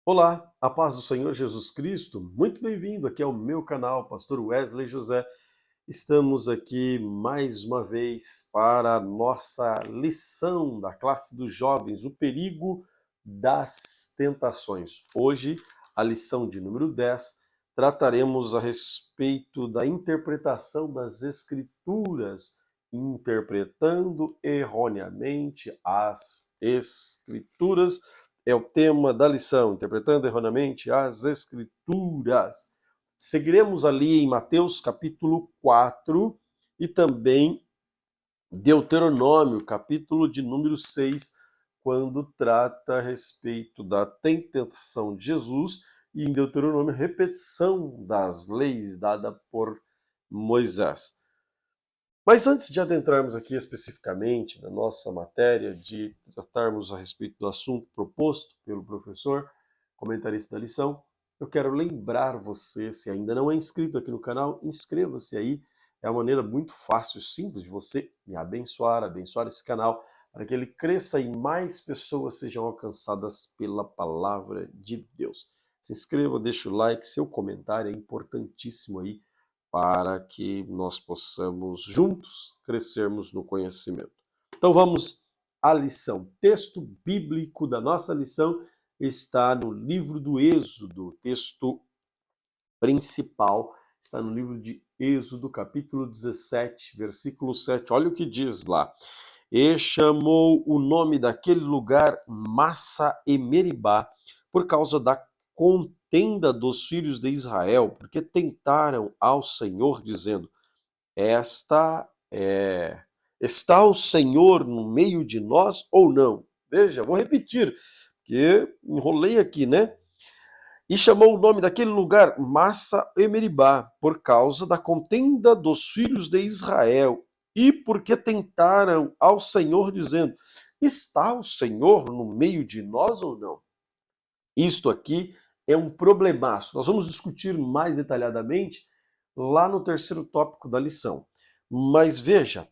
Olá, a paz do Senhor Jesus Cristo, muito bem-vindo aqui ao meu canal, Pastor Wesley José. Estamos aqui mais uma vez para a nossa lição da classe dos jovens, o perigo das tentações. Hoje, a lição de número 10, trataremos a respeito da interpretação das Escrituras, interpretando erroneamente as Escrituras é o tema da lição, interpretando erroneamente as Escrituras. Seguiremos ali em Mateus capítulo 4 e também Deuteronômio, capítulo de número 6, quando trata a respeito da tentação de Jesus, e em Deuteronômio, repetição das leis dada por Moisés. Mas antes de adentrarmos aqui especificamente na nossa matéria, de tratarmos a respeito do assunto proposto pelo professor, comentarista da lição, eu quero lembrar você, se ainda não é inscrito aqui no canal, inscreva-se aí. É uma maneira muito fácil, simples de você me abençoar esse canal, para que ele cresça e mais pessoas sejam alcançadas pela palavra de Deus. Se inscreva, deixa o like, seu comentário é importantíssimo aí para que nós possamos juntos crescermos no conhecimento. Então vamos à lição. O texto bíblico da nossa lição está no livro do Êxodo. O texto principal está no livro de Êxodo, capítulo 17, versículo 7. Olha o que diz lá. E chamou o nome daquele lugar Massa e Meribá, por causa da contenda dos filhos de Israel, porque tentaram ao Senhor, dizendo: esta está o Senhor no meio de nós ou não? Veja, vou repetir, porque enrolei aqui, né? E chamou o nome daquele lugar Massa e Meribá, por causa da contenda dos filhos de Israel, e porque tentaram ao Senhor, dizendo: está o Senhor no meio de nós ou não? Isto aqui é um problemaço. Nós vamos discutir mais detalhadamente lá no terceiro tópico da lição. Mas veja,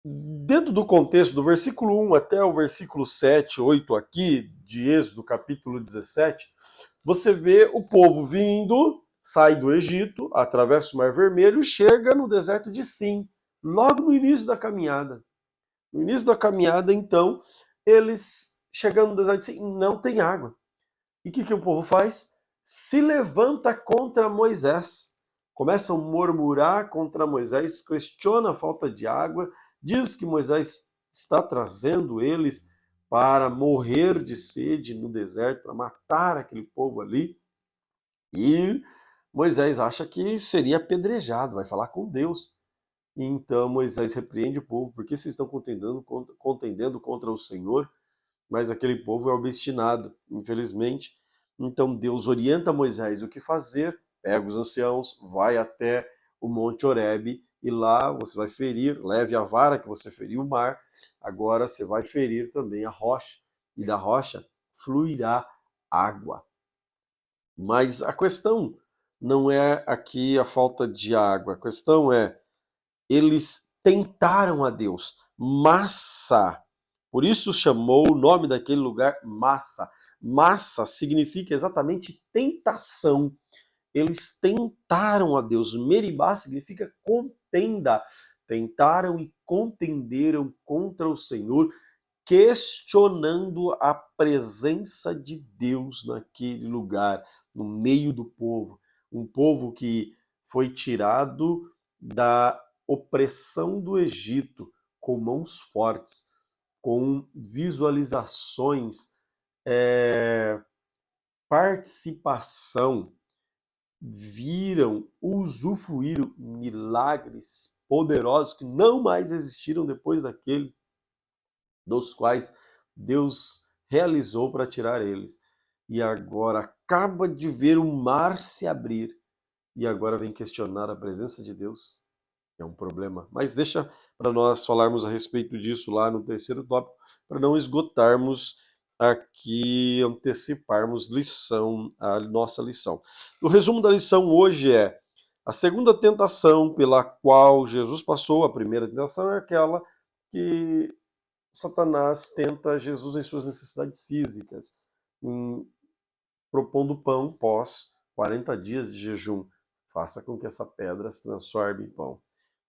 dentro do contexto do versículo 1 até o versículo 7, 8 aqui, de Êxodo capítulo 17, você vê o povo vindo, sai do Egito, atravessa o Mar Vermelho e chega no deserto de Sim, logo no início da caminhada. No início da caminhada, então, eles chegando no deserto de Sim, não tem água. E o que o povo faz? Se levanta contra Moisés. Começam a murmurar contra Moisés, questiona a falta de água, diz que Moisés está trazendo eles para morrer de sede no deserto, para matar aquele povo ali. E Moisés acha que seria apedrejado, vai falar com Deus. E então Moisés repreende o povo, porque vocês estão contendendo contra o Senhor, mas aquele povo é obstinado, infelizmente. Então Deus orienta Moisés o que fazer, pega os anciãos, vai até o Monte Horebe e lá você vai ferir, leve a vara que você feriu o mar, agora você vai ferir também a rocha, e da rocha fluirá água. Mas a questão não é aqui a falta de água, a questão é eles tentaram a Deus. Massa. Por isso chamou o nome daquele lugar Massa. Massa significa exatamente tentação. Eles tentaram a Deus. Meribá significa contenda. Tentaram e contenderam contra o Senhor, questionando a presença de Deus naquele lugar, no meio do povo. Um povo que foi tirado da opressão do Egito com mãos fortes, com visualizações, participação, viram, usufruíram milagres poderosos que não mais existiram depois daqueles dos quais Deus realizou para tirar eles. E agora acaba de ver o mar se abrir e agora vem questionar a presença de Deus. É um problema. Mas deixa para nós falarmos a respeito disso lá no terceiro tópico, para não esgotarmos aqui, anteciparmos a nossa lição. O resumo da lição hoje é: a segunda tentação pela qual Jesus passou, a primeira tentação é aquela que Satanás tenta Jesus em suas necessidades físicas. propondo pão pós 40 dias de jejum. Faça com que essa pedra se transforme em pão.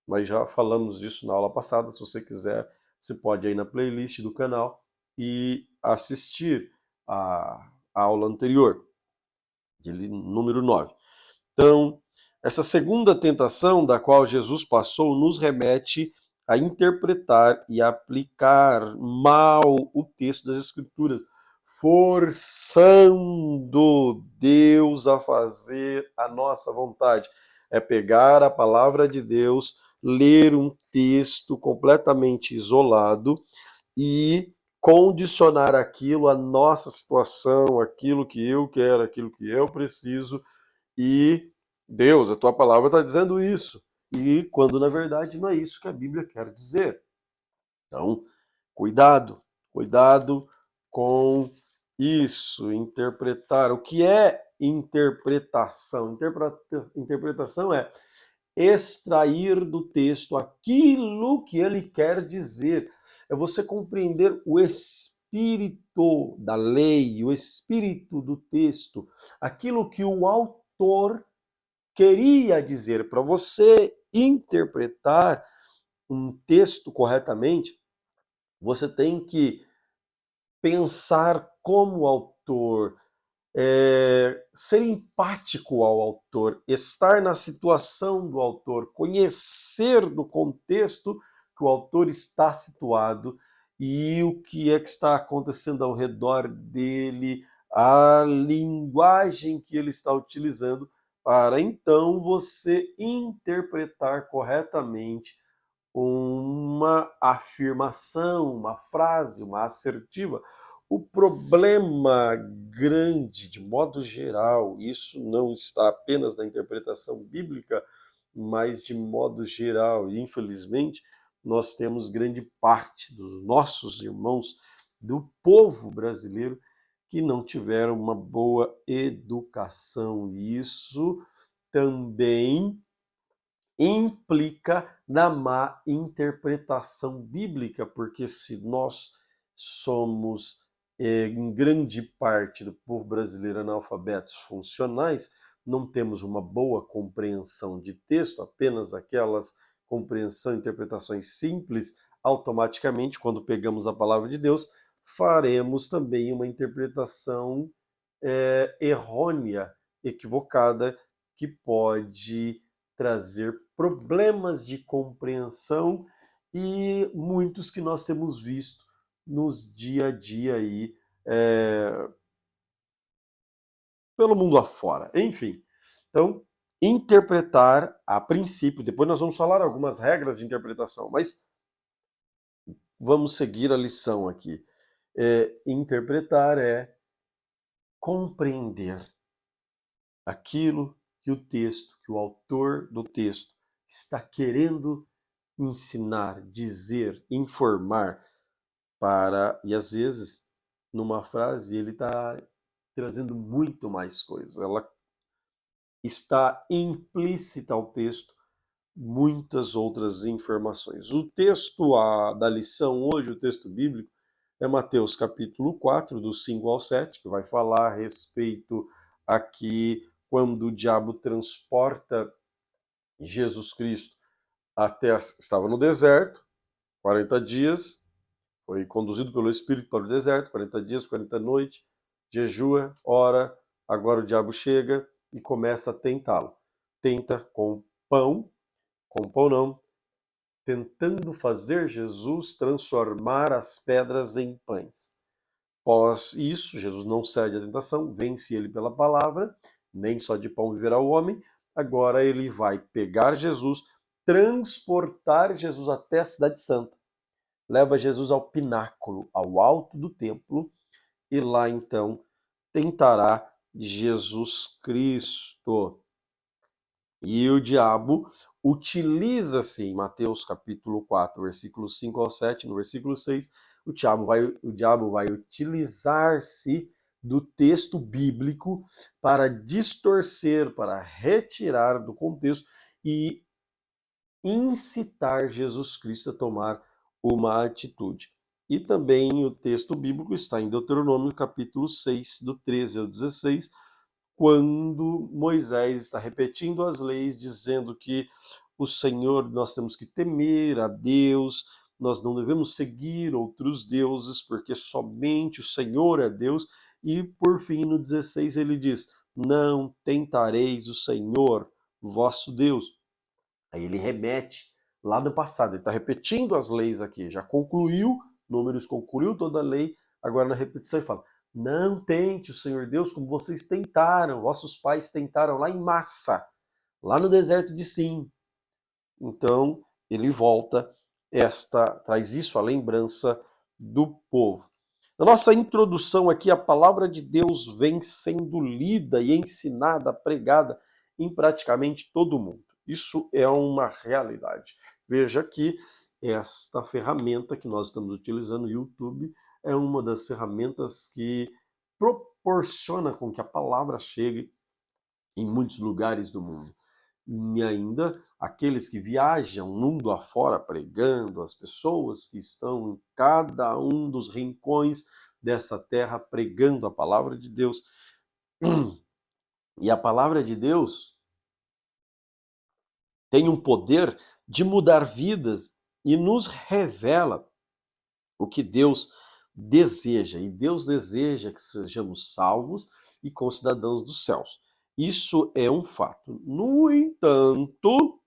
Nós já falamos disso na aula passada. Se você quiser, você pode ir na playlist do canal e assistir a aula anterior, de número 9. Então, essa segunda tentação da qual Jesus passou nos remete a interpretar e aplicar mal o texto das Escrituras, forçando Deus a fazer a nossa vontade. É pegar a palavra de Deus, ler um texto completamente isolado e condicionar aquilo à nossa situação, aquilo que eu quero, aquilo que eu preciso, e Deus, a tua palavra está dizendo isso. E quando na verdade não é isso que a Bíblia quer dizer. Então, cuidado, cuidado com isso, interpretar. O que é interpretação? Interpretação é extrair do texto aquilo que ele quer dizer. É você compreender o espírito da lei, o espírito do texto, aquilo que o autor queria dizer. Para você interpretar um texto corretamente, você tem que pensar como autor, ser empático ao autor, estar na situação do autor, conhecer do contexto que o autor está situado e o que é que está acontecendo ao redor dele, a linguagem que ele está utilizando, para então você interpretar corretamente uma afirmação, uma frase, uma assertiva. O problema grande, de modo geral, isso não está apenas na interpretação bíblica, mas de modo geral, e infelizmente, nós temos grande parte dos nossos irmãos do povo brasileiro que não tiveram uma boa educação. E isso também implica na má interpretação bíblica, porque se nós somos, em grande parte do povo brasileiro, analfabetos funcionais, não temos uma boa compreensão de texto, apenas aquelas compreensão e interpretações simples, automaticamente, quando pegamos a palavra de Deus, faremos também uma interpretação errônea, equivocada, que pode trazer problemas de compreensão e muitos que nós temos visto nos dia a dia aí, pelo mundo afora. Enfim, então, interpretar a princípio, depois nós vamos falar algumas regras de interpretação, mas vamos seguir a lição aqui. Interpretar é compreender aquilo que o texto, que o autor do texto está querendo ensinar, dizer, informar para, e às vezes numa frase ele está trazendo muito mais coisas. Ela está implícita ao texto muitas outras informações. O texto da lição hoje, o texto bíblico, é Mateus capítulo 4, do 5 ao 7, que vai falar a respeito aqui quando o diabo transporta Jesus Cristo estava no deserto, 40 dias, foi conduzido pelo Espírito para o deserto, 40 dias, 40 noites, jejua, ora, agora o diabo chega e começa a tentá-lo. Tenta com pão não, tentando fazer Jesus transformar as pedras em pães. Após isso, Jesus não cede à tentação, vence ele pela palavra, nem só de pão viverá o homem. Agora ele vai pegar Jesus, transportar Jesus até a cidade santa. Leva Jesus ao pináculo, ao alto do templo, e lá então tentará Jesus Cristo. E o diabo utiliza-se em Mateus capítulo 4, versículos 5 ao 7, no versículo 6, o diabo vai utilizar-se do texto bíblico para distorcer, para retirar do contexto e incitar Jesus Cristo a tomar uma atitude. E também o texto bíblico está em Deuteronômio capítulo 6, do 13 ao 16, quando Moisés está repetindo as leis, dizendo que o Senhor, nós temos que temer a Deus, nós não devemos seguir outros deuses, porque somente o Senhor é Deus. E por fim, no 16, ele diz: não tentareis o Senhor, vosso Deus. Aí ele remete lá no passado, ele está repetindo as leis aqui, já concluiu, Números concluiu toda a lei, agora na repetição ele fala: não tente o Senhor Deus como vocês tentaram, vossos pais tentaram lá em Massa, lá no deserto de Sim. Então ele volta, traz isso à lembrança do povo. Na nossa introdução aqui, a palavra de Deus vem sendo lida e ensinada, pregada em praticamente todo mundo. Isso é uma realidade. Veja que esta ferramenta que nós estamos utilizando, o YouTube, é uma das ferramentas que proporciona com que a palavra chegue em muitos lugares do mundo. E ainda aqueles que viajam mundo afora pregando, as pessoas que estão em cada um dos rincões dessa terra pregando a palavra de Deus. E a palavra de Deus tem um poder de mudar vidas e nos revela o que Deus deseja. E Deus deseja que sejamos salvos e concidadãos dos céus. Isso é um fato. No entanto,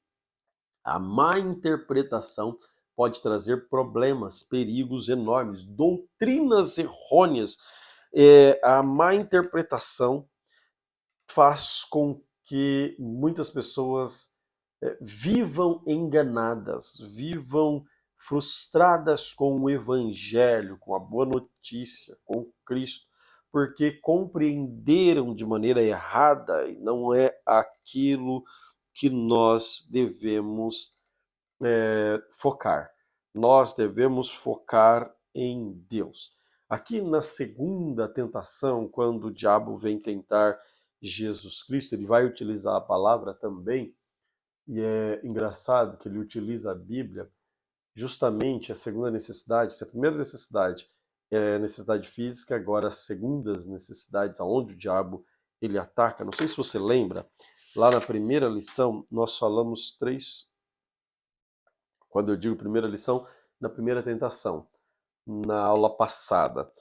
a má interpretação pode trazer problemas, perigos enormes, doutrinas errôneas. A má interpretação faz com que muitas pessoas vivam enganadas, vivam frustradas com o Evangelho, com a boa notícia, com Cristo, porque compreenderam de maneira errada e não é aquilo que nós devemos focar. Nós devemos focar em Deus. Aqui na segunda tentação, quando o diabo vem tentar Jesus Cristo, ele vai utilizar a palavra também, e é engraçado que ele utiliza a Bíblia, justamente a segunda necessidade. Se a primeira necessidade é a necessidade física, agora as segundas necessidades, aonde o diabo ele ataca. Não sei se você lembra, lá na primeira lição nós falamos quando eu digo primeira lição, na primeira tentação, na aula passada.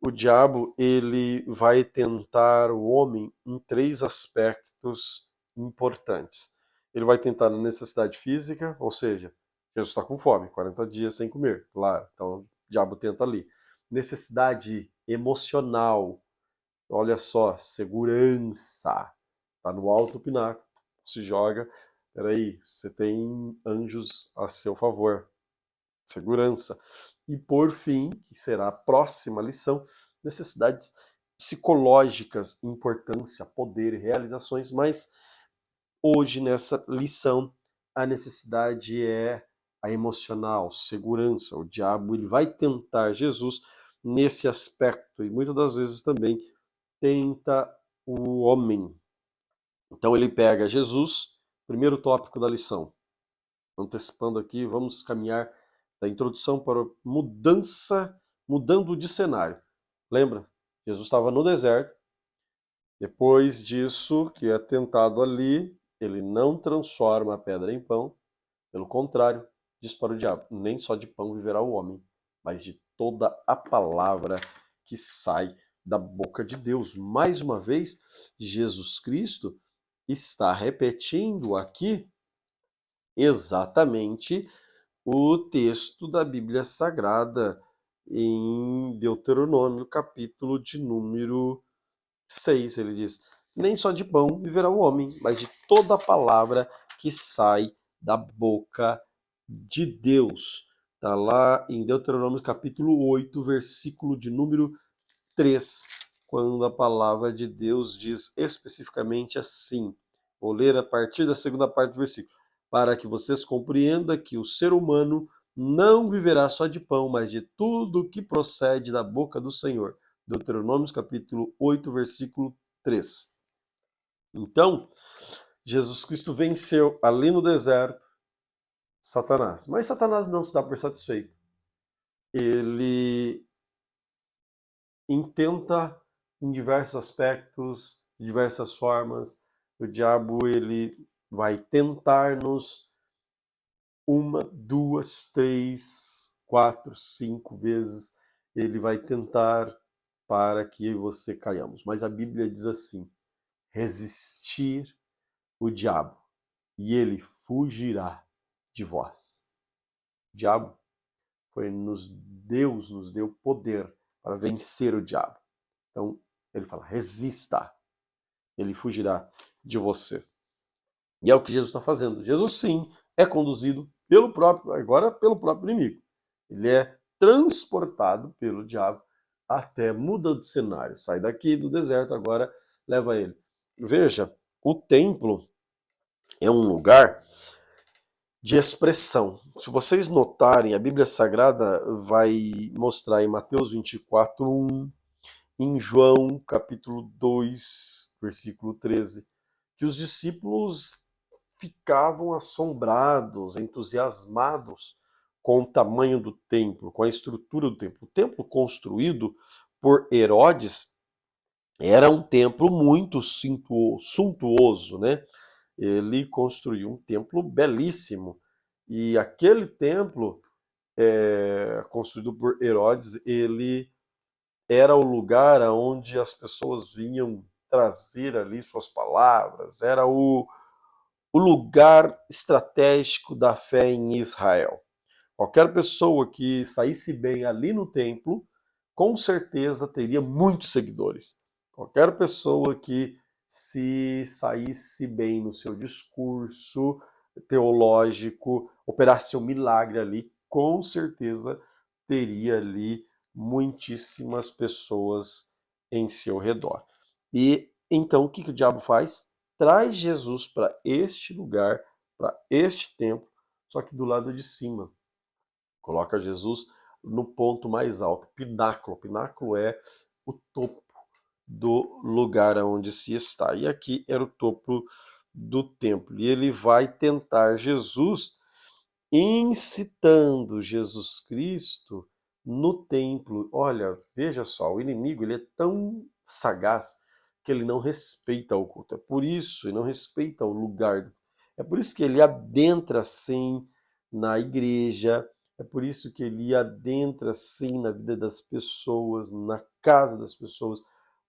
O diabo ele vai tentar o homem em três aspectos importantes. Ele vai tentar na necessidade física, ou seja, Jesus está com fome, 40 dias sem comer, claro. Então o diabo tenta ali. Necessidade emocional, olha só, segurança. Está no alto pináculo, se joga. Peraí, você tem anjos a seu favor. Segurança. E por fim, que será a próxima lição, necessidades psicológicas, importância, poder e realizações, mas hoje nessa lição a necessidade é a emocional, segurança. O diabo ele vai tentar Jesus nesse aspecto e muitas das vezes também tenta o homem. Então ele pega Jesus, primeiro tópico da lição. Antecipando aqui, vamos caminhar da introdução para a mudando de cenário. Lembra? Jesus estava no deserto. Depois disso, que é tentado ali, ele não transforma a pedra em pão. Pelo contrário, diz para o diabo: nem só de pão viverá o homem, mas de toda a palavra que sai da boca de Deus. Mais uma vez, Jesus Cristo está repetindo aqui exatamente o texto da Bíblia Sagrada em Deuteronômio, capítulo de número 6. Ele diz: nem só de pão viverá o homem, mas de toda a palavra que sai da boca de Deus. Está lá em Deuteronômio, capítulo 8, versículo de número 3, quando a palavra de Deus diz especificamente assim. Vou ler a partir da segunda parte do versículo. Para que vocês compreendam que o ser humano não viverá só de pão, mas de tudo que procede da boca do Senhor. Deuteronômio capítulo 8, versículo 3. Então, Jesus Cristo venceu ali no deserto Satanás. Mas Satanás não se dá por satisfeito. ele intenta em diversos aspectos, de diversas formas. O diabo, ele vai tentar-nos uma, duas, três, quatro, cinco vezes. Ele vai tentar para que você caiamos. Mas a Bíblia diz assim: resistir o diabo e ele fugirá de vós. O diabo Deus nos deu poder para vencer o diabo. Então, ele fala, resista, ele fugirá de você. E é o que Jesus está fazendo. Jesus, sim, é conduzido agora pelo próprio inimigo. Ele é transportado pelo diabo até muda de cenário. Sai daqui do deserto, agora leva ele. Veja, o templo é um lugar de expressão. Se vocês notarem, a Bíblia Sagrada vai mostrar em Mateus 24:1, em João capítulo 2, versículo 13, que os discípulos ficavam assombrados, entusiasmados com o tamanho do templo, com a estrutura do templo. O templo construído por Herodes era um templo muito suntuoso, né? Ele construiu um templo belíssimo. E aquele templo, construído por Herodes, ele era o lugar onde as pessoas vinham trazer ali suas palavras, era o lugar estratégico da fé em Israel. Qualquer pessoa que saísse bem ali no templo, com certeza teria muitos seguidores. Qualquer pessoa que se saísse bem no seu discurso teológico, operasse um milagre ali, com certeza teria ali muitíssimas pessoas em seu redor. E então o que o diabo faz? Traz Jesus para este lugar, para este templo, só que do lado de cima. Coloca Jesus no ponto mais alto, pináculo. Pináculo é o topo do lugar onde se está. E aqui era o topo do templo. E ele vai tentar Jesus, incitando Jesus Cristo no templo. Olha, veja só, o inimigo ele é tão sagaz que ele não respeita o culto. É por isso, ele não respeita o lugar. É por isso que ele adentra assim na igreja, é por isso que ele adentra assim na vida das pessoas, na casa das pessoas,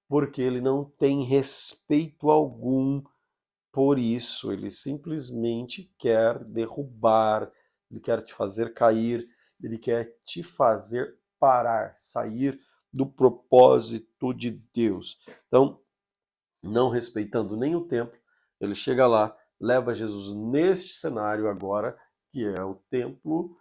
porque ele não tem respeito algum por isso. Ele simplesmente quer derrubar, ele quer te fazer cair, ele quer te fazer parar, sair do propósito de Deus. Então, não respeitando nem o templo, ele chega lá, leva Jesus neste cenário agora, que é o templo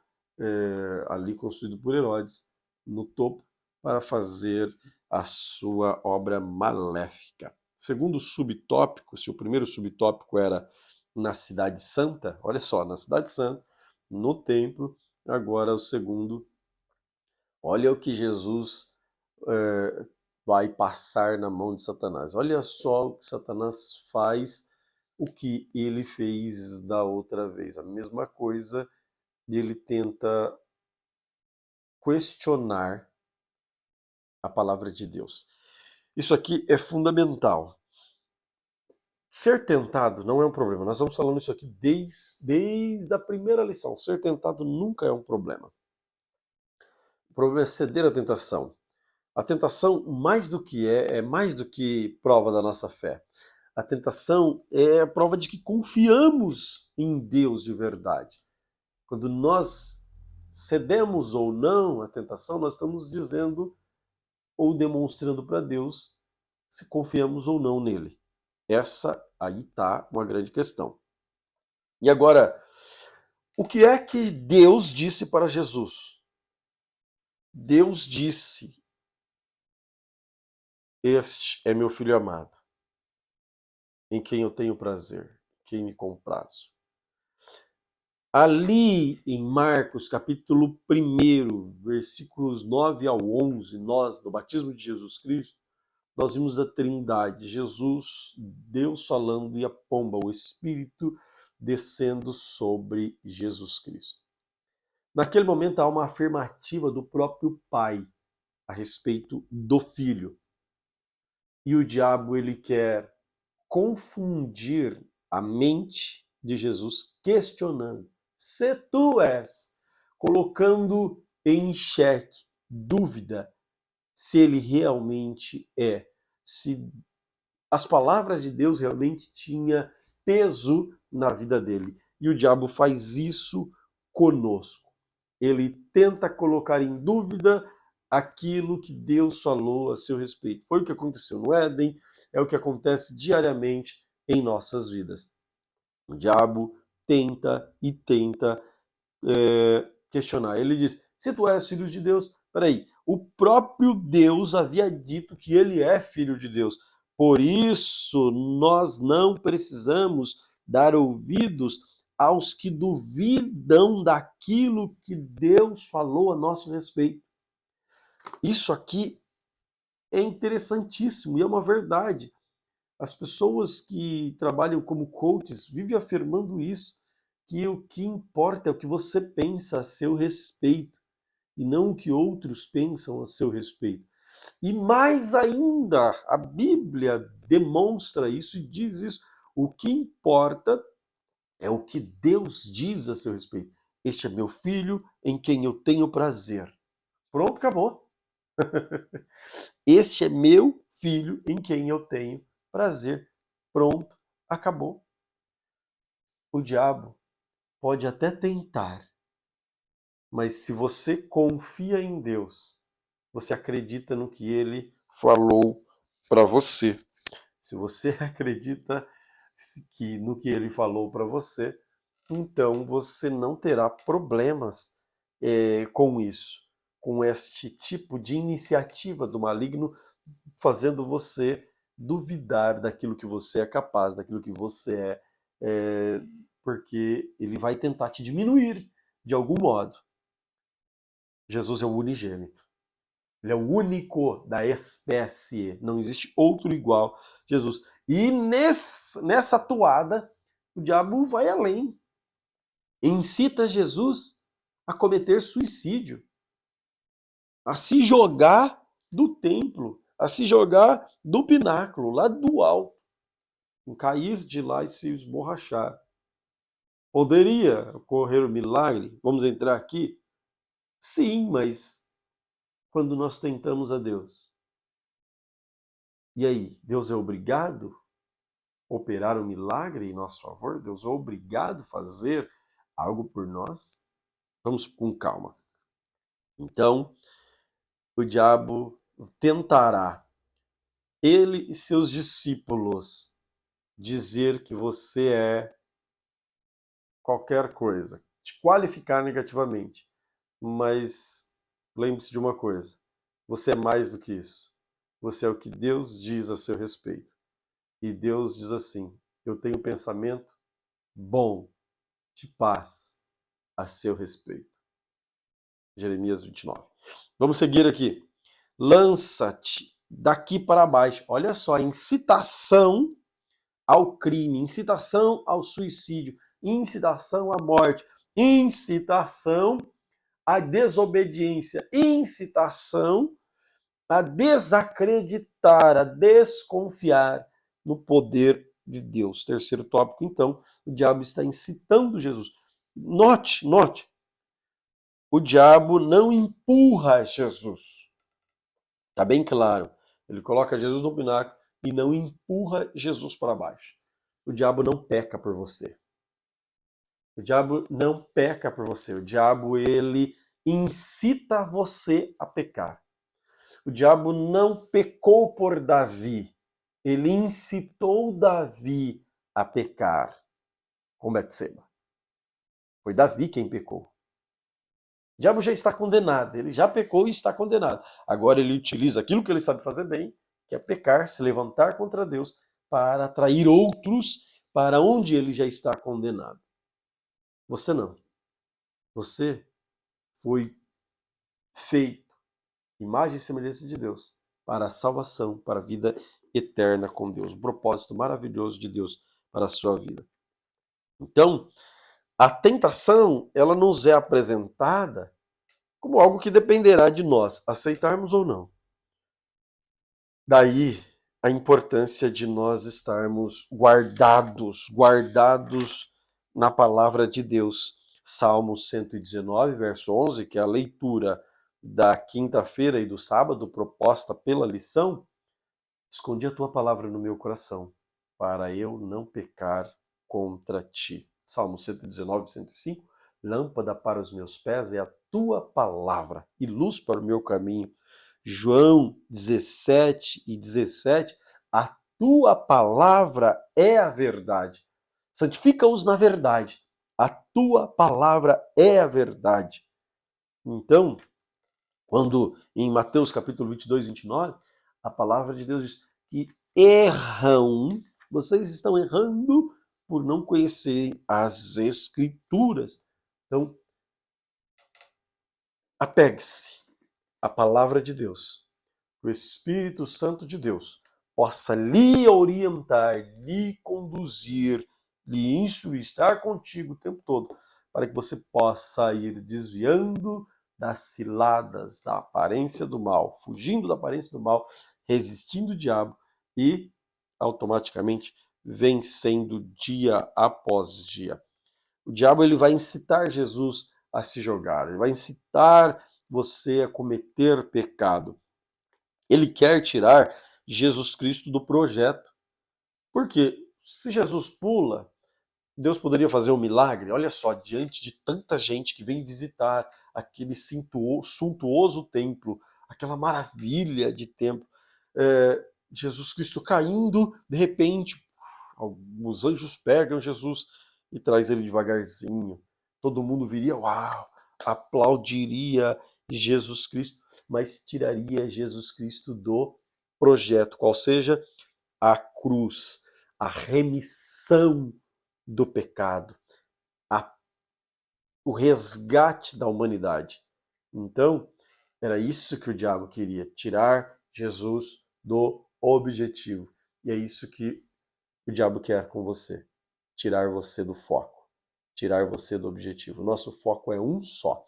ali construído por Herodes, no topo, para fazer a sua obra maléfica. Segundo subtópico, se o primeiro subtópico era na Cidade Santa, olha só, na Cidade Santa, no templo, agora o segundo, olha o que Jesus vai passar na mão de Satanás. Olha só o que Satanás faz, o que ele fez da outra vez. A mesma coisa, ele tenta questionar a palavra de Deus. Isso aqui é fundamental. Ser tentado não é um problema. Nós vamos falando isso aqui desde a primeira lição. Ser tentado nunca é um problema. O problema é ceder à tentação. A tentação, mais do que é mais do que prova da nossa fé. A tentação é a prova de que confiamos em Deus de verdade. Quando nós cedemos ou não à tentação, nós estamos dizendo ou demonstrando para Deus se confiamos ou não nele. Essa aí está uma grande questão. E agora, o que é que Deus disse para Jesus? Deus disse: este é meu filho amado, em quem eu tenho prazer, quem me comprazo. Ali em Marcos, capítulo 1, versículos 9 ao 11, nós, no batismo de Jesus Cristo, nós vimos a Trindade, Jesus, Deus falando e a pomba, o Espírito descendo sobre Jesus Cristo. Naquele momento há uma afirmativa do próprio pai a respeito do filho. E o diabo ele quer confundir a mente de Jesus, questionando: se tu és, colocando em xeque, dúvida, se ele realmente é, se as palavras de Deus realmente tinham peso na vida dele. E o diabo faz isso conosco. Ele tenta colocar em dúvida aquilo que Deus falou a seu respeito. Foi o que aconteceu no Éden, é o que acontece diariamente em nossas vidas. O diabo tenta e tenta questionar. Ele diz: se tu és filho de Deus, peraí, o próprio Deus havia dito que ele é filho de Deus. Por isso, nós não precisamos dar ouvidos aos que duvidam daquilo que Deus falou a nosso respeito. Isso aqui é interessantíssimo e é uma verdade. As pessoas que trabalham como coaches vivem afirmando isso, que o que importa é o que você pensa a seu respeito e não o que outros pensam a seu respeito. E mais ainda, a Bíblia demonstra isso e diz isso. O que importa é o que Deus diz a seu respeito. Este é meu filho em quem eu tenho prazer. Pronto, acabou. Este é meu filho em quem eu tenho prazer. Pronto, acabou. O diabo pode até tentar, mas se você confia em Deus, você acredita no que ele falou para você. Se você acredita que no que ele falou para você, então você não terá problemas com isso, com este tipo de iniciativa do maligno, fazendo você duvidar daquilo que você é capaz, daquilo que você porque ele vai tentar te diminuir de algum modo. Jesus é o unigênito. Ele é o único da espécie. Não existe outro igual a Jesus. E nessa toada, o diabo vai além. Incita Jesus a cometer suicídio, a se jogar do templo, a se jogar do pináculo, lá do alto, cair de lá e se esborrachar. Poderia ocorrer um milagre? Vamos entrar aqui? Sim, mas quando nós tentamos a Deus, e aí, Deus é obrigado a operar um milagre em nosso favor? Deus é obrigado a fazer algo por nós? Vamos com calma. Então, o diabo tentará, ele e seus discípulos, dizer que você é qualquer coisa, te qualificar negativamente. Mas lembre-se de uma coisa: você é mais do que isso. Você é o que Deus diz a seu respeito. E Deus diz assim: eu tenho pensamento bom, de paz, a seu respeito. Jeremias 29. Vamos seguir aqui. Lança-te daqui para baixo. Olha só, incitação ao crime, incitação ao suicídio, incitação à morte, incitação à desobediência, incitação a desacreditar, a desconfiar no poder de Deus. Terceiro tópico, então, o diabo está incitando Jesus. Note, o diabo não empurra Jesus. Está bem claro. Ele coloca Jesus no pináculo e não empurra Jesus para baixo. O diabo não peca por você. O diabo não peca por você. O diabo, ele incita você a pecar. O diabo não pecou por Davi. Ele incitou Davi a pecar com Betseba. Foi Davi quem pecou. O diabo já está condenado. Ele já pecou e está condenado. Agora ele utiliza aquilo que ele sabe fazer bem, que é pecar, se levantar contra Deus, para atrair outros para onde ele já está condenado. Você não. Você foi feito, imagem e semelhança de Deus, para a salvação, para a vida eterna com Deus. Um propósito maravilhoso de Deus para a sua vida. Então, A tentação, ela nos é apresentada como algo que dependerá de nós aceitarmos ou não. Daí a importância de nós estarmos guardados na palavra de Deus. Salmo 119, verso 11, que é a leitura da quinta-feira e do sábado proposta pela lição. Escondi a tua palavra no meu coração, para eu não pecar contra ti. Salmo 119, 105. Lâmpada para os meus pés é a tua palavra e luz para o meu caminho. João 17 e 17. A tua palavra é a verdade. Santifica-os na verdade. A tua palavra é a verdade. Então, quando em Mateus capítulo 22, 29, a palavra de Deus diz que vocês estão errando por não conhecerem as Escrituras. Então, apegue-se à palavra de Deus. O Espírito Santo de Deus possa lhe orientar, lhe conduzir, lhe instruir, estar contigo o tempo todo, para que você possa ir desviando das ciladas da aparência do mal, fugindo da aparência do mal, resistindo o diabo e automaticamente vencendo dia após dia. O diabo ele vai incitar Jesus a se jogar, ele vai incitar você a cometer pecado. Ele quer tirar Jesus Cristo do projeto. Porque se Jesus pula, Deus poderia fazer um milagre. Olha só, diante de tanta gente que vem visitar aquele suntuoso templo, aquela maravilha de templo, Jesus Cristo caindo, de repente, os anjos pegam Jesus e traz ele devagarzinho. Todo mundo viria, uau, aplaudiria Jesus Cristo, mas tiraria Jesus Cristo do projeto, qual seja a cruz, a remissão do pecado, o resgate da humanidade. Então, era isso que o diabo queria, tirar Jesus do objetivo. E é isso que o diabo quer com você, tirar você do foco, tirar você do objetivo. Nosso foco é um só.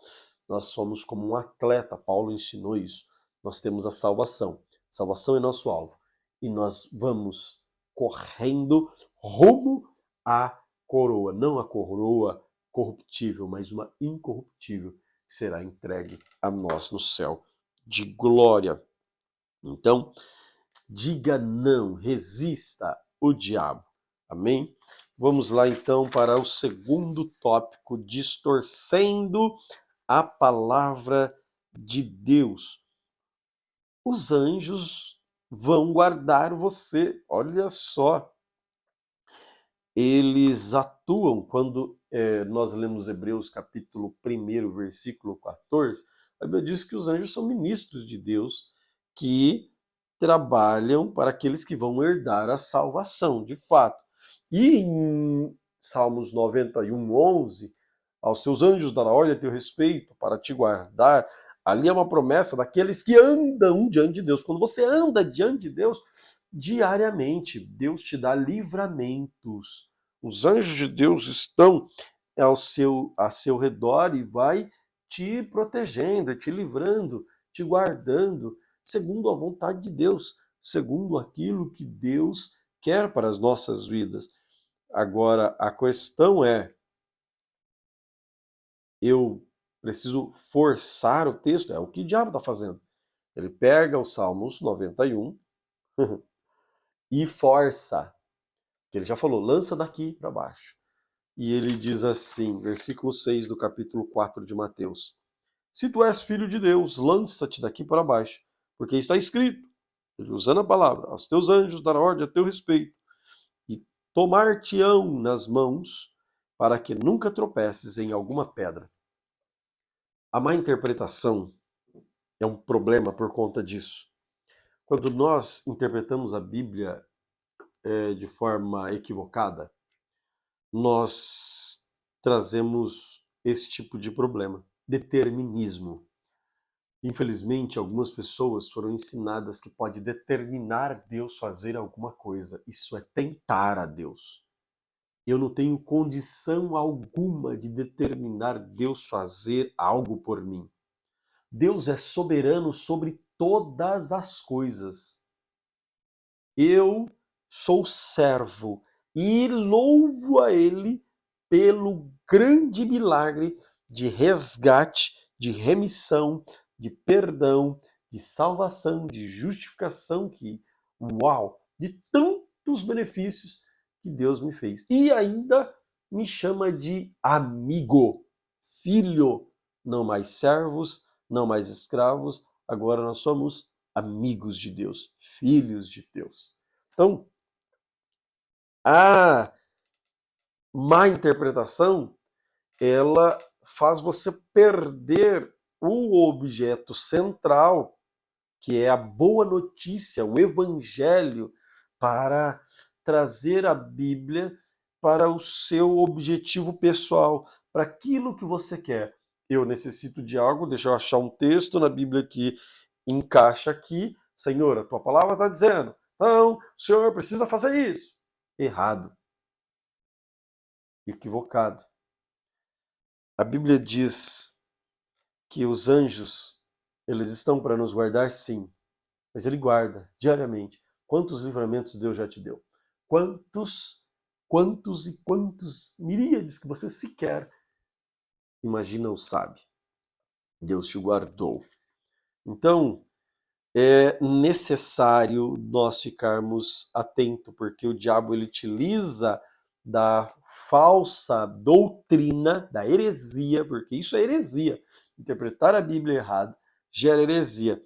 Nós somos como um atleta, Paulo ensinou isso. Nós temos a salvação. Salvação é nosso alvo. E nós vamos correndo rumo à coroa. Não a coroa corruptível, mas uma incorruptível, que será entregue a nós no céu de glória. Então, diga não, resista o diabo. Amém? Vamos lá então para o segundo tópico, distorcendo a palavra de Deus. Os anjos vão guardar você. Olha só. Eles atuam quando nós lemos Hebreus capítulo 1, versículo 14. A Bíblia diz que os anjos são ministros de Deus que trabalham para aqueles que vão herdar a salvação, de fato. E em Salmos 91, 11, aos teus anjos dará ordem a teu respeito para te guardar. Ali é uma promessa daqueles que andam diante de Deus. Quando você anda diante de Deus, diariamente, Deus te dá livramentos. Os anjos de Deus estão a seu redor e vai te protegendo, te livrando, te guardando, segundo a vontade de Deus, segundo aquilo que Deus quer para as nossas vidas. Agora, a questão é, eu preciso forçar o texto? É o que o diabo está fazendo. Ele pega os Salmos 91 e força, que ele já falou, lança daqui para baixo. E ele diz assim, versículo 6 do capítulo 4 de Mateus: se tu és filho de Deus, lança-te daqui para baixo, porque está escrito, ele usando a palavra, aos teus anjos dará ordem a teu respeito, e tomar-te-ão nas mãos, para que nunca tropeces em alguma pedra. A má interpretação é um problema por conta disso. Quando nós interpretamos a Bíblia de forma equivocada, nós trazemos esse tipo de problema. Determinismo. Infelizmente, algumas pessoas foram ensinadas que pode determinar Deus fazer alguma coisa. Isso é tentar a Deus. Eu não tenho condição alguma de determinar Deus fazer algo por mim. Deus é soberano sobre todas as coisas. Eu sou servo e louvo a Ele pelo grande milagre de resgate, de remissão, de perdão, de salvação, de justificação, uau, de tantos benefícios que Deus me fez. E ainda me chama de amigo, filho, não mais servos, não mais escravos, agora nós somos amigos de Deus, filhos de Deus. Então, a má interpretação, ela faz você perder o objeto central, que é a boa notícia, o evangelho, para trazer a Bíblia para o seu objetivo pessoal, para aquilo que você quer. Eu necessito de algo, deixa eu achar um texto na Bíblia que encaixa aqui. Senhor, a tua palavra está dizendo, então, o senhor precisa fazer isso. Errado, equivocado. A Bíblia diz que os anjos, eles estão para nos guardar, sim, mas ele guarda diariamente. Quantos livramentos Deus já te deu? Quantos e quantos miríades que você sequer imagina ou sabe. Deus te guardou. Então, é necessário nós ficarmos atentos, porque o diabo ele utiliza da falsa doutrina, da heresia, porque isso é heresia. Interpretar a Bíblia errado gera heresia.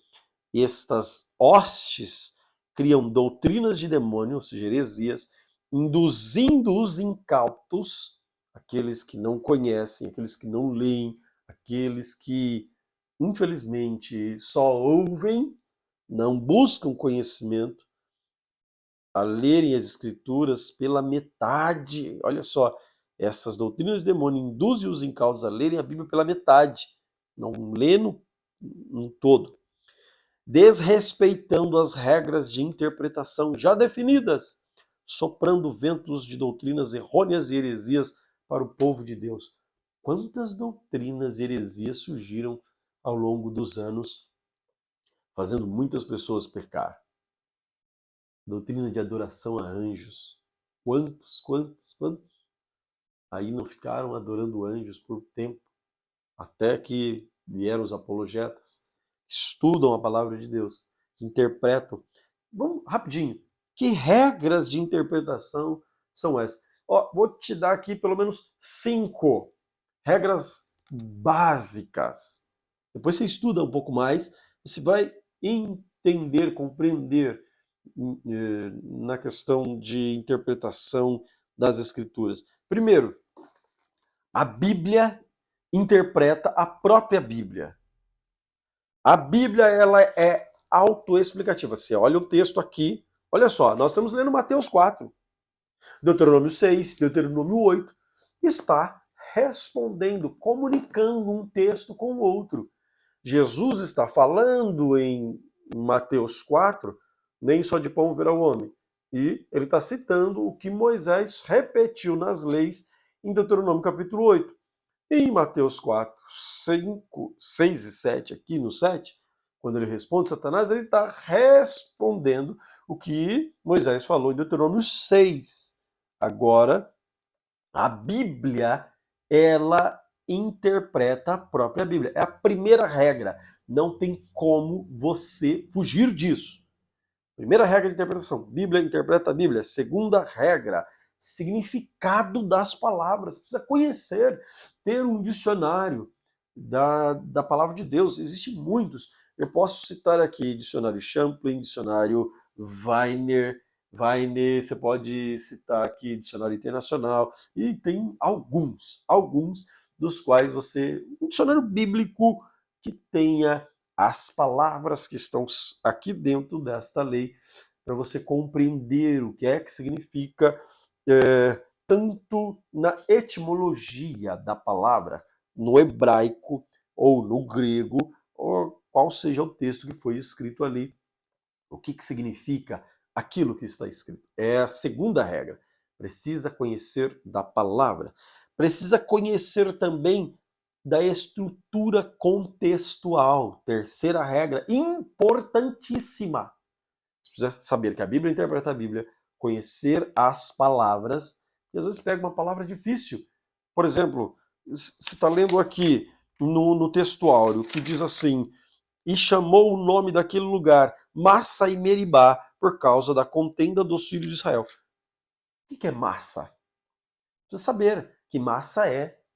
Estas hostes criam doutrinas de demônio, ou seja, heresias, induzindo os incautos, aqueles que não conhecem, aqueles que não leem, aqueles que, infelizmente, só ouvem, não buscam conhecimento, a lerem as escrituras pela metade. Olha só, essas doutrinas do demônio induzem os incautos a lerem a Bíblia pela metade, não lê no todo, desrespeitando as regras de interpretação já definidas, soprando ventos de doutrinas errôneas e heresias para o povo de Deus. Quantas doutrinas e heresias surgiram ao longo dos anos, fazendo muitas pessoas pecar? Doutrina de adoração a anjos. Quantos? Aí não ficaram adorando anjos por tempo, até que vieram os apologetas, que estudam a palavra de Deus, que interpretam. Vamos rapidinho. Que regras de interpretação são essas? Ó, vou te dar aqui pelo menos 5 regras básicas. Depois você estuda um pouco mais, você vai entender, compreender na questão de interpretação das Escrituras. Primeiro, a Bíblia interpreta a própria Bíblia. A Bíblia ela é autoexplicativa. Você olha o texto aqui, olha só, nós estamos lendo Mateus 4, Deuteronômio 6, Deuteronômio 8, está respondendo, comunicando um texto com o outro. Jesus está falando em Mateus 4, nem só de pão verá o homem. E ele está citando o que Moisés repetiu nas leis em Deuteronômio capítulo 8. Em Mateus 4, 5, 6 e 7, aqui no 7, quando ele responde Satanás, ele está respondendo o que Moisés falou em Deuteronômio 6. Agora, a Bíblia, ela interpreta a própria Bíblia. É a primeira regra. Não tem como você fugir disso. Primeira regra de interpretação. Bíblia interpreta a Bíblia. Segunda regra, significado das palavras. Você precisa conhecer, ter um dicionário da palavra de Deus. Existem muitos. Eu posso citar aqui dicionário Champlin, dicionário Weiner, você pode citar aqui dicionário internacional, e tem alguns dos quais um dicionário bíblico que tenha as palavras que estão aqui dentro desta lei, para você compreender o que é que significa, tanto na etimologia da palavra, no hebraico ou no grego, ou qual seja o texto que foi escrito ali, o que significa aquilo que está escrito. É a segunda regra. Precisa conhecer da palavra. Precisa conhecer também da estrutura contextual. Terceira regra, importantíssima. Você precisa saber que a Bíblia interpreta a Bíblia, conhecer as palavras, e às vezes pega uma palavra difícil. Por exemplo, você está lendo aqui no textuário que diz assim: e chamou o nome daquele lugar Massa e Meribá, por causa da contenda dos filhos de Israel. O que é massa? Precisa saber que massa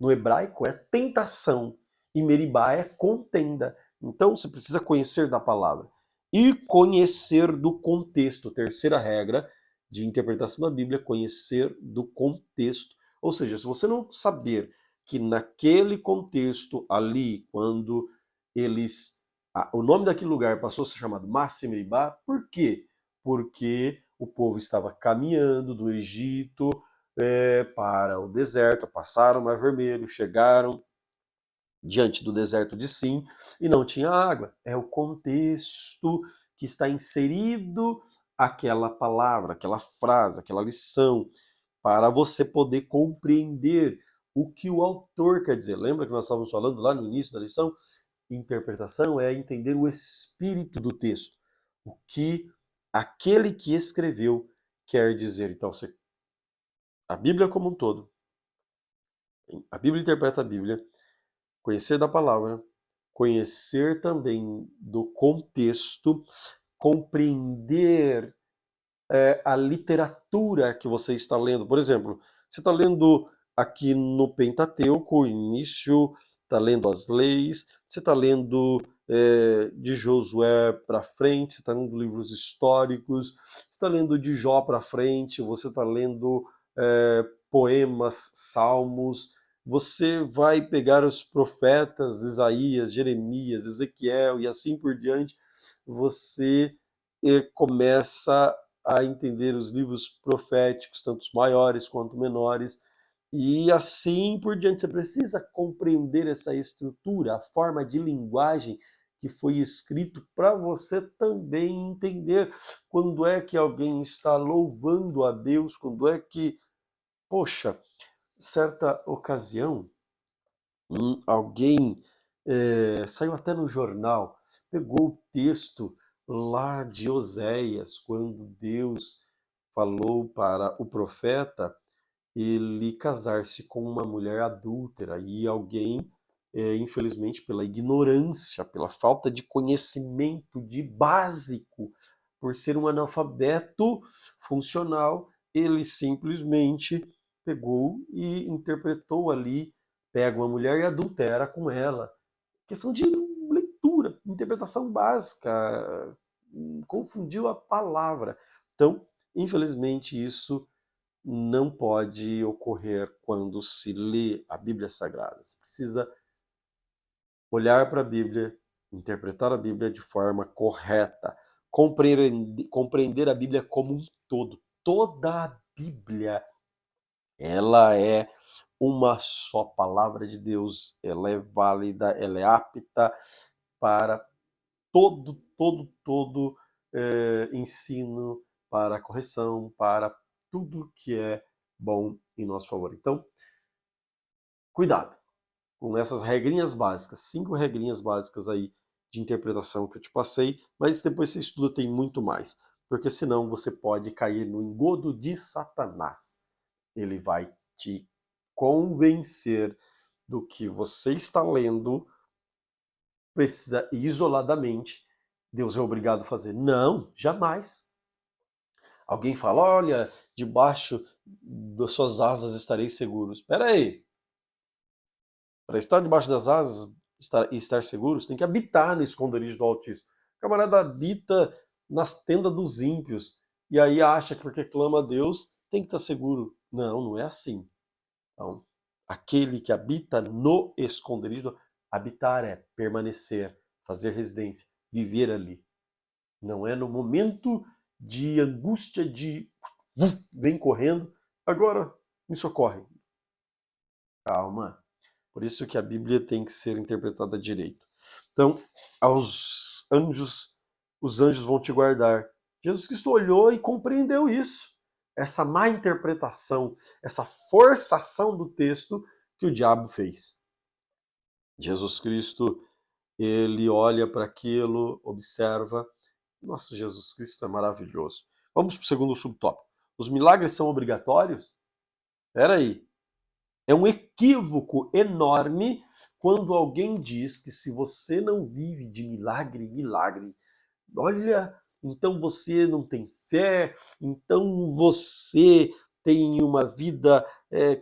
no hebraico, é tentação, e Meribá é contenda. Então você precisa conhecer da palavra e conhecer do contexto. Terceira regra de interpretação da Bíblia, conhecer do contexto. Ou seja, se você não saber que naquele contexto ali, quando o nome daquele lugar passou a ser chamado Massa e Meribá, por quê? Porque o povo estava caminhando do Egito para o deserto, passaram o Mar Vermelho, chegaram diante do deserto de Sim e não tinha água. É o contexto que está inserido aquela palavra, aquela frase, aquela lição, para você poder compreender o que o autor quer dizer. Lembra que nós estávamos falando lá no início da lição? Interpretação é entender o espírito do texto, o que aquele que escreveu quer dizer. Então, a Bíblia como um todo, a Bíblia interpreta a Bíblia, conhecer da palavra, conhecer também do contexto, compreender a literatura que você está lendo. Por exemplo, você está lendo aqui no Pentateuco, o início, está lendo as leis, você está lendo de Josué para frente, você está lendo livros históricos, você está lendo de Jó para frente, você está lendo poemas, salmos, você vai pegar os profetas, Isaías, Jeremias, Ezequiel e assim por diante, você começa a entender os livros proféticos, tanto os maiores quanto menores, e assim por diante. Você precisa compreender essa estrutura, a forma de linguagem que foi escrito para você também entender quando é que alguém está louvando a Deus, quando é que, poxa, certa ocasião, alguém saiu até no jornal, pegou o texto lá de Oséias, quando Deus falou para o profeta ele casar-se com uma mulher adúltera, e alguém, infelizmente, pela ignorância, pela falta de conhecimento de básico, por ser um analfabeto funcional, ele simplesmente pegou e interpretou ali, pega uma mulher e adultera com ela. Questão de leitura, interpretação básica, confundiu a palavra. Então, infelizmente, isso não pode ocorrer quando se lê a Bíblia Sagrada. Você precisa olhar para a Bíblia, interpretar a Bíblia de forma correta, compreender a Bíblia como um todo. Toda a Bíblia, ela é uma só palavra de Deus, ela é válida, ela é apta para todo ensino, para correção, para tudo que é bom em nosso favor. Então, cuidado com essas regrinhas básicas, 5 regrinhas básicas aí de interpretação que eu te passei, mas depois você estuda, tem muito mais, porque senão você pode cair no engodo de Satanás. Ele vai te convencer do que você está lendo precisa isoladamente, Deus é obrigado a fazer. Não, jamais. Alguém fala, olha, debaixo das suas asas estarei seguro. Espera aí. Para estar debaixo das asas e estar seguros, tem que habitar no esconderijo do Altíssimo. O camarada habita nas tendas dos ímpios e aí acha que porque clama a Deus tem que estar seguro. Não, não é assim. Então, aquele que habita no esconderijo, habitar é permanecer, fazer residência, viver ali. Não é no momento de angústia, vem correndo, agora me socorre. Calma. Por isso que a Bíblia tem que ser interpretada direito. Então, os anjos vão te guardar. Jesus Cristo olhou e compreendeu isso. essa má interpretação, essa forçação do texto que o diabo fez. Jesus Cristo, ele olha para aquilo, observa. Nossa, Jesus Cristo é maravilhoso. Vamos para o segundo subtópico. Os milagres são obrigatórios? Espera aí. É um equívoco enorme quando alguém diz que se você não vive de milagre em milagre, olha, então você não tem fé, então você tem uma vida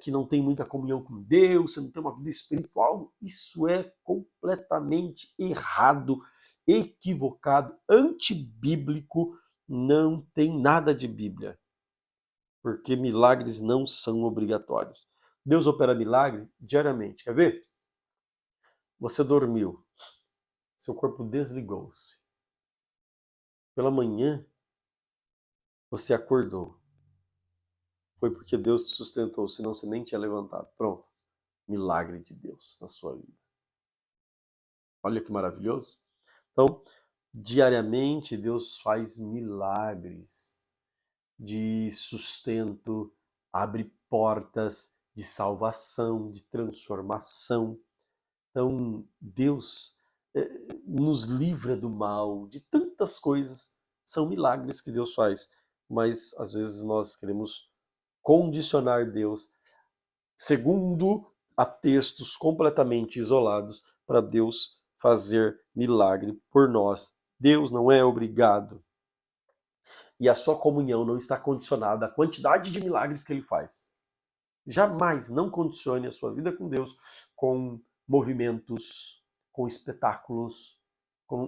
que não tem muita comunhão com Deus, você não tem uma vida espiritual. Isso é completamente errado, equivocado, antibíblico, não tem nada de Bíblia, porque milagres não são obrigatórios. Deus opera milagre diariamente. Quer ver? Você dormiu, seu corpo desligou-se. Pela manhã, você acordou. Foi porque Deus te sustentou, senão você nem tinha levantado. Pronto. Milagre de Deus na sua vida. Olha que maravilhoso. Então, diariamente, Deus faz milagres de sustento, abre portas de salvação, de transformação. Então, Deus nos livra do mal, de tantas coisas. São milagres que Deus faz. Mas, às vezes, nós queremos condicionar Deus segundo a textos completamente isolados para Deus fazer milagre por nós. Deus não é obrigado. E a sua comunhão não está condicionada à quantidade de milagres que ele faz. Jamais não condicione a sua vida com Deus com movimentos, com espetáculos,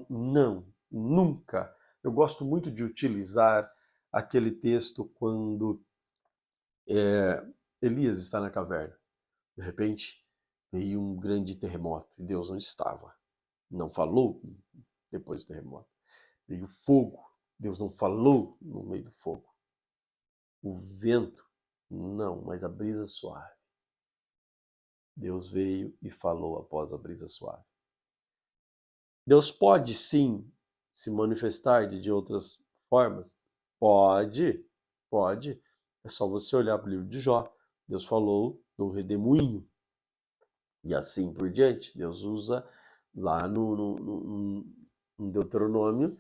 não, nunca. Eu gosto muito de utilizar aquele texto quando Elias está na caverna. De repente, veio um grande terremoto e Deus não estava. Não falou depois do terremoto. Veio fogo. Deus não falou no meio do fogo. O vento, não, mas a brisa suave. Deus veio e falou após a brisa suave. Deus pode sim se manifestar de outras formas? Pode, pode. É só você olhar para o livro de Jó. Deus falou do redemoinho. E assim por diante. Deus usa lá no Deuteronômio,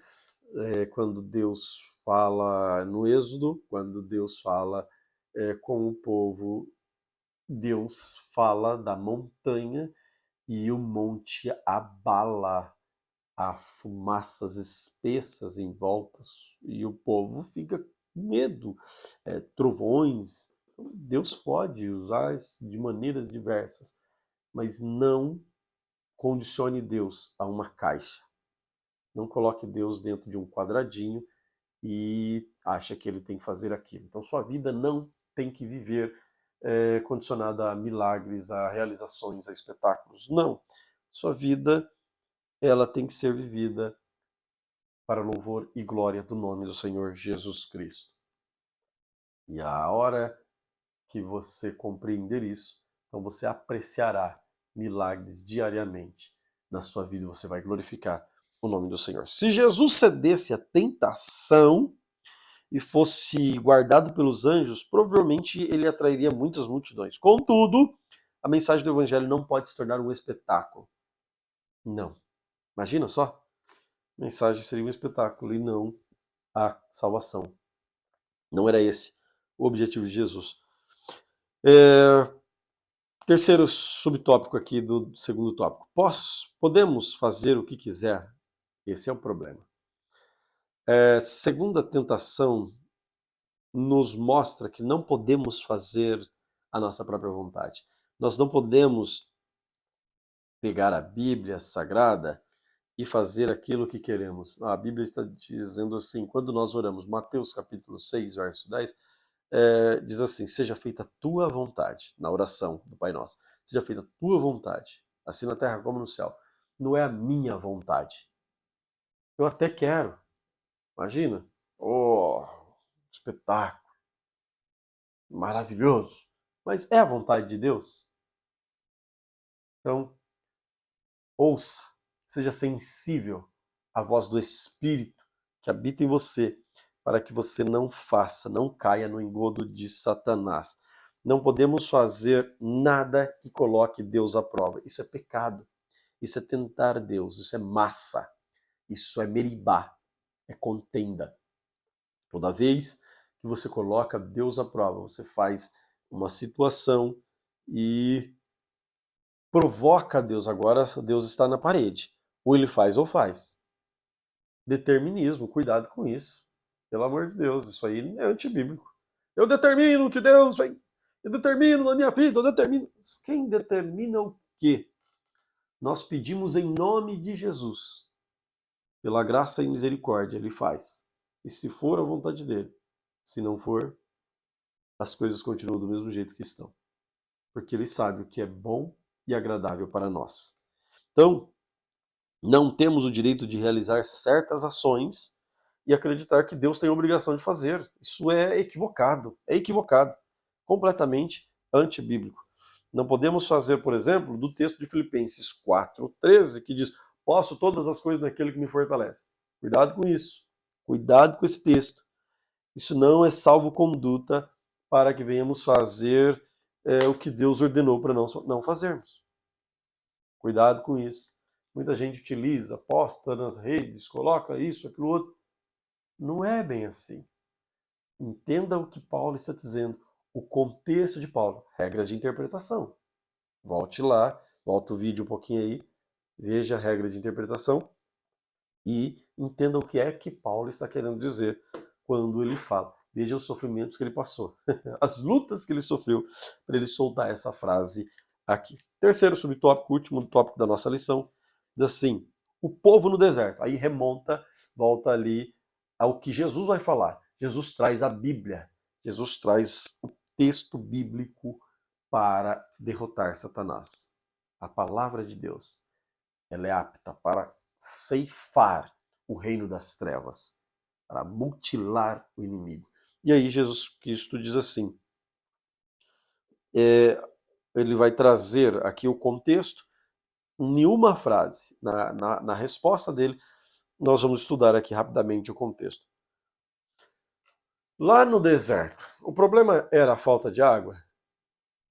quando Deus fala no Êxodo, quando Deus fala com o povo, Deus fala da montanha e o monte abala, há fumaças espessas em volta e o povo fica com medo, trovões. Então, Deus pode usar isso de maneiras diversas, mas não condicione Deus a uma caixa. Não coloque Deus dentro de um quadradinho e acha que ele tem que fazer aquilo. Então sua vida não tem que viver condicionada a milagres, a realizações, a espetáculos. Não. Sua vida ela tem que ser vivida para louvor e glória do nome do Senhor Jesus Cristo. E a hora que você compreender isso, então você apreciará milagres diariamente na sua vida, você vai glorificar o nome do Senhor. Se Jesus cedesse à tentação e fosse guardado pelos anjos, provavelmente ele atrairia muitas multidões. Contudo, a mensagem do evangelho não pode se tornar um espetáculo. Não. Imagina só. A mensagem seria um espetáculo e não a salvação. Não era esse o objetivo de Jesus. Terceiro subtópico aqui do segundo tópico. Podemos fazer o que quiser? Esse é o problema. Segunda tentação nos mostra que não podemos fazer a nossa própria vontade. Nós não podemos pegar a Bíblia Sagrada e fazer aquilo que queremos. A Bíblia está dizendo assim, quando nós oramos, Mateus capítulo 6, verso 10, diz assim, seja feita a tua vontade, na oração do Pai Nosso, seja feita a tua vontade, assim na terra como no céu. Não é a minha vontade. Eu até quero, imagina, espetáculo, maravilhoso, mas é a vontade de Deus? Então, ouça, seja sensível à voz do Espírito que habita em você para que você não faça, não caia no engodo de Satanás. Não podemos fazer nada que coloque Deus à prova. Isso é pecado. Isso é tentar Deus. Isso é massa. Isso é meribá. É contenda. Toda vez que você coloca Deus à prova, você faz uma situação e provoca Deus. Agora Deus está na parede. Ou ele faz ou faz. Determinismo, cuidado com isso. Pelo amor de Deus, isso aí é antibíblico. Eu determino que Deus vem. Eu determino na minha vida, eu determino. Quem determina o quê? Nós pedimos em nome de Jesus. Pela graça e misericórdia, ele faz. E se for a vontade dele, se não for, as coisas continuam do mesmo jeito que estão. Porque ele sabe o que é bom e agradável para nós. Então, não temos o direito de realizar certas ações e acreditar que Deus tem a obrigação de fazer. Isso é equivocado, completamente antibíblico. Não podemos fazer, por exemplo, do texto de Filipenses 4:13, que diz: posso todas as coisas naquele que me fortalece. Cuidado com isso. Cuidado com esse texto. Isso não é salvo-conduta para que venhamos fazer o que Deus ordenou para não fazermos. Cuidado com isso. Muita gente utiliza, posta nas redes, coloca isso, aquilo outro. Não é bem assim. Entenda o que Paulo está dizendo. O contexto de Paulo. Regras de interpretação. Volte lá, volta o vídeo um pouquinho aí, veja a regra de interpretação e entenda o que é que Paulo está querendo dizer quando ele fala. Veja os sofrimentos que ele passou, as lutas que ele sofreu para ele soltar essa frase aqui. Terceiro subtópico, último tópico da nossa lição, diz assim: o povo no deserto. Aí volta ali ao que Jesus vai falar. Jesus traz a Bíblia, Jesus traz o texto bíblico para derrotar Satanás. A palavra de Deus, ela é apta para ceifar o reino das trevas, para mutilar o inimigo. E aí Jesus Cristo diz assim, ele vai trazer aqui o contexto, em uma frase, na resposta dele, nós vamos estudar aqui rapidamente o contexto. Lá no deserto, o problema era a falta de água?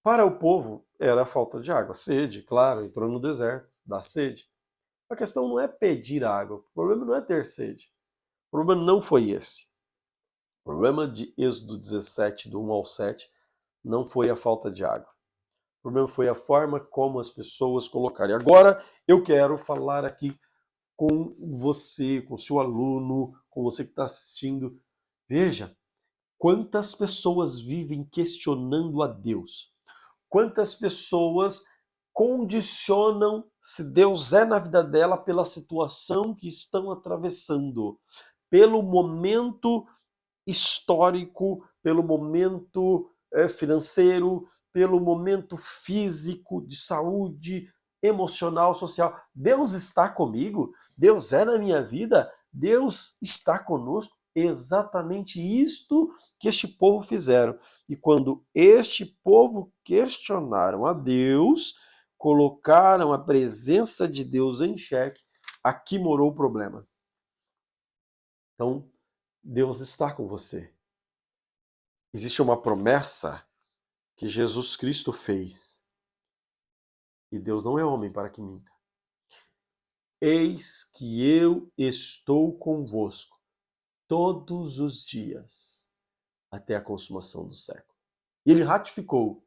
Para o povo, era a falta de água. Sede, claro, entrou no deserto, dá sede. A questão não é pedir água, o problema não é ter sede. O problema não foi esse. O problema de Êxodo 17, do 1 ao 7, não foi a falta de água. O problema foi a forma como as pessoas colocaram. E agora eu quero falar aqui com você, com o seu aluno, com você que está assistindo. Veja, quantas pessoas vivem questionando a Deus. Quantas pessoas condicionam se Deus é na vida dela pela situação que estão atravessando, pelo momento histórico, pelo momento financeiro, pelo momento físico, de saúde, emocional, social. Deus está comigo? Deus é na minha vida? Deus está conosco? Exatamente isto que este povo fizeram. E quando este povo questionaram a Deus, colocaram a presença de Deus em xeque, aqui morou o problema. Então, Deus está com você. Existe uma promessa que Jesus Cristo fez. E Deus não é homem para que minta. Eis que eu estou convosco todos os dias, até a consumação do século. E ele ratificou: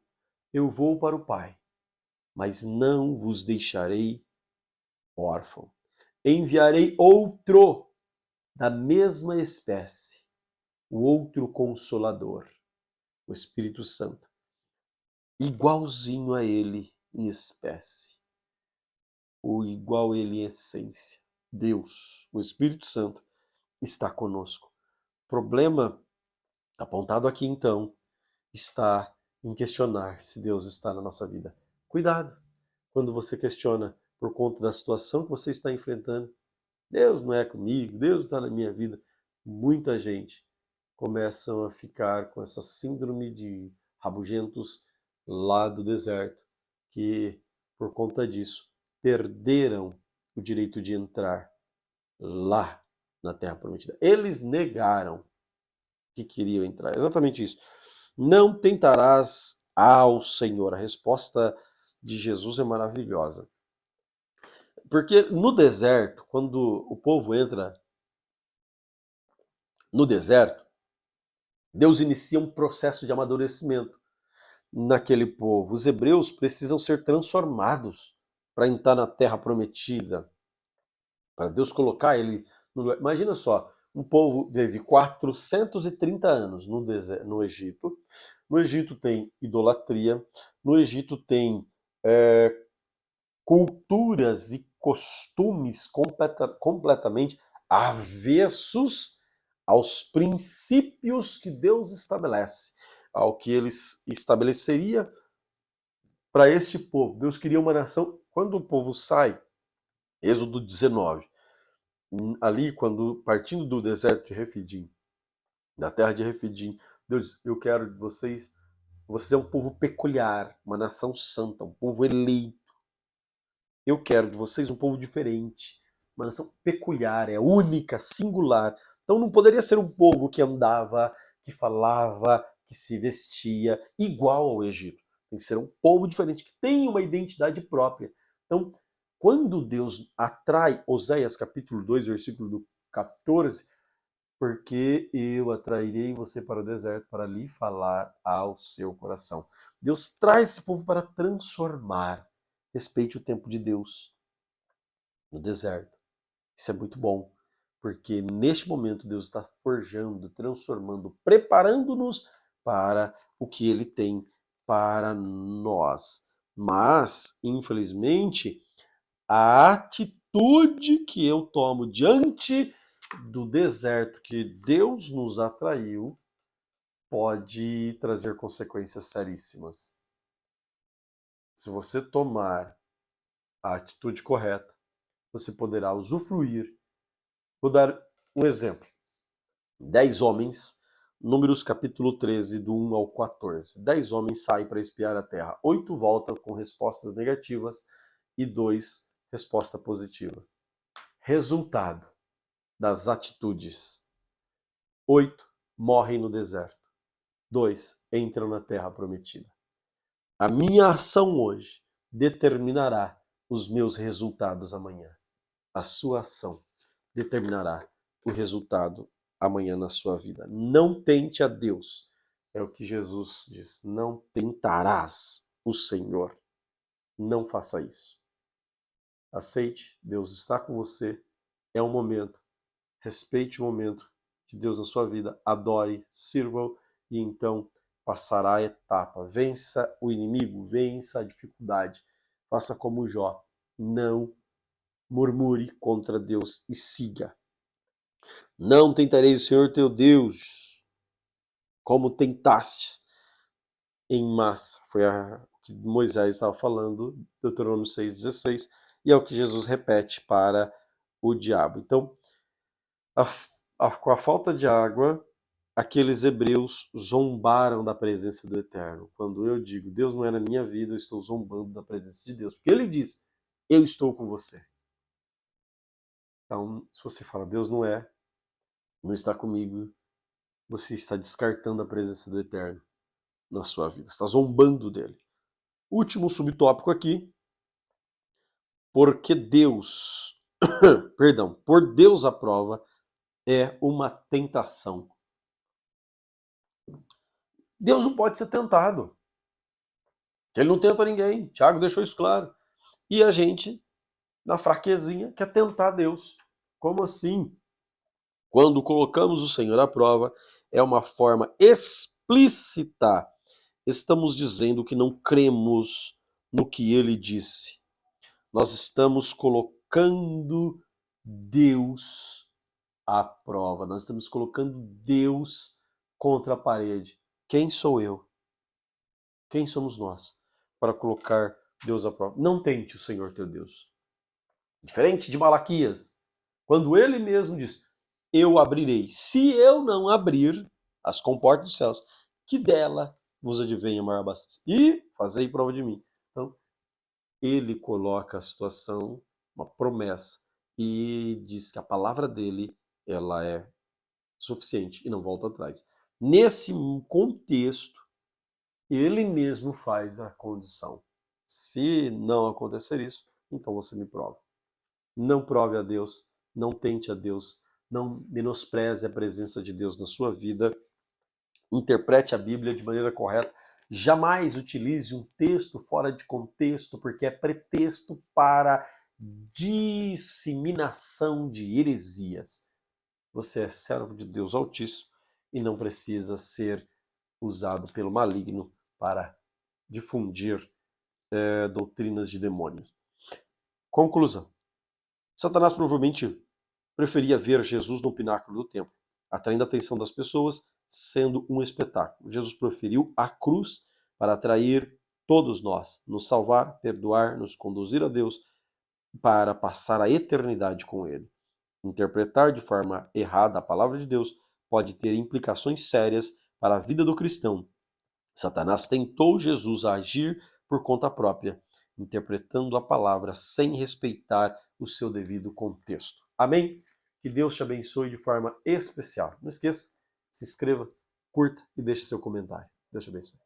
eu vou para o Pai, mas não vos deixarei órfão. Enviarei outro da mesma espécie, o outro Consolador, o Espírito Santo, igualzinho a ele em espécie, ou igual a ele em essência. Deus, o Espírito Santo, está conosco. O problema apontado aqui, então, está em questionar se Deus está na nossa vida. Cuidado quando você questiona por conta da situação que você está enfrentando. Deus não é comigo, Deus não está na minha vida. Muita gente começa a ficar com essa síndrome de rabugentos lá do deserto, que por conta disso perderam o direito de entrar lá na Terra Prometida. Eles negaram que queriam entrar. É exatamente isso. Não tentarás ao Senhor. A resposta de Jesus é maravilhosa. Porque no deserto, quando o povo entra no deserto, Deus inicia um processo de amadurecimento naquele povo. Os hebreus precisam ser transformados para entrar na terra prometida, para Deus colocar ele no lugar. Imagina só, um povo vive 430 anos no Egito. No Egito tem idolatria, no Egito tem culturas e costumes completamente avessos aos princípios que Deus estabelece, ao que ele estabeleceria para este povo. Deus queria uma nação. Quando o povo sai, Êxodo 19, ali quando partindo do deserto de Refidim, da terra de Refidim, Deus diz, eu quero de vocês, vocês é um povo peculiar, uma nação santa, um povo eleito. Eu quero de vocês um povo diferente, uma nação peculiar, é única, singular. Então não poderia ser um povo que andava, que falava, que se vestia igual ao Egito. Tem que ser um povo diferente, que tem uma identidade própria. Então, quando Deus atrai, Oséias capítulo 2, versículo 14, porque eu atrairei você para o deserto para lhe falar ao seu coração. Deus traz esse povo para transformar. Respeite o tempo de Deus no deserto. Isso é muito bom, porque neste momento Deus está forjando, transformando, preparando-nos para o que Ele tem para nós. Mas, infelizmente, a atitude que eu tomo diante do deserto que Deus nos atraiu pode trazer consequências seríssimas. Se você tomar a atitude correta, você poderá usufruir. Vou dar um exemplo. 10 homens, Números capítulo 13, do 1 ao 14. 10 homens saem para espiar a terra. 8 voltam com respostas negativas e 2 resposta positiva. Resultado das atitudes. 8 morrem no deserto. 2 entram na terra prometida. A minha ação hoje determinará os meus resultados amanhã. A sua ação determinará o resultado amanhã na sua vida. Não tente a Deus. É o que Jesus diz. Não tentarás o Senhor. Não faça isso. Aceite, Deus está com você. É um momento. Respeite o momento de Deus na sua vida. Adore, sirva-o e então passará a etapa. Vença o inimigo, vença a dificuldade. Faça como Jó. Não murmure contra Deus e siga. Não tentarei o Senhor teu Deus, como tentaste em massa. Foi o que Moisés estava falando, Deuteronômio 6,16, e é o que Jesus repete para o diabo. Então, com a falta de água, aqueles hebreus zombaram da presença do Eterno. Quando eu digo, Deus não é na minha vida, eu estou zombando da presença de Deus. Porque ele diz, eu estou com você. Então, se você fala, Deus não está comigo, você está descartando a presença do Eterno na sua vida. Está zombando dele. Último subtópico aqui. Porque Deus, perdão, por Deus a prova é uma tentação. Deus não pode ser tentado. Ele não tenta ninguém. Tiago deixou isso claro. E a gente, na fraquezinha, quer tentar Deus. Como assim? Quando colocamos o Senhor à prova, é uma forma explícita. Estamos dizendo que não cremos no que ele disse. Nós estamos colocando Deus à prova. Nós estamos colocando Deus contra a parede. Quem sou eu? Quem somos nós para colocar Deus à prova? Não tente o Senhor teu Deus. Diferente de Malaquias, quando ele mesmo diz, eu abrirei. Se eu não abrir as comportas dos céus, que dela vos advenha maior abastança. E fazei prova de mim. Então, ele coloca a situação, uma promessa, e diz que a palavra dele, ela é suficiente e não volta atrás. Nesse contexto, ele mesmo faz a condição. Se não acontecer isso, então você me prova. Não prove a Deus, não tente a Deus, não menospreze a presença de Deus na sua vida, interprete a Bíblia de maneira correta. Jamais utilize um texto fora de contexto, porque é pretexto para disseminação de heresias. Você é servo de Deus Altíssimo e não precisa ser usado pelo maligno para difundir doutrinas de demônios. Conclusão. Satanás provavelmente preferia ver Jesus no pináculo do templo, atraindo a atenção das pessoas, sendo um espetáculo. Jesus preferiu a cruz para atrair todos nós, nos salvar, perdoar, nos conduzir a Deus para passar a eternidade com Ele. Interpretar de forma errada a palavra de Deus pode ter implicações sérias para a vida do cristão. Satanás tentou Jesus a agir por conta própria, interpretando a palavra sem respeitar o seu devido contexto. Amém? Que Deus te abençoe de forma especial. Não esqueça, se inscreva, curta e deixe seu comentário. Deus te abençoe.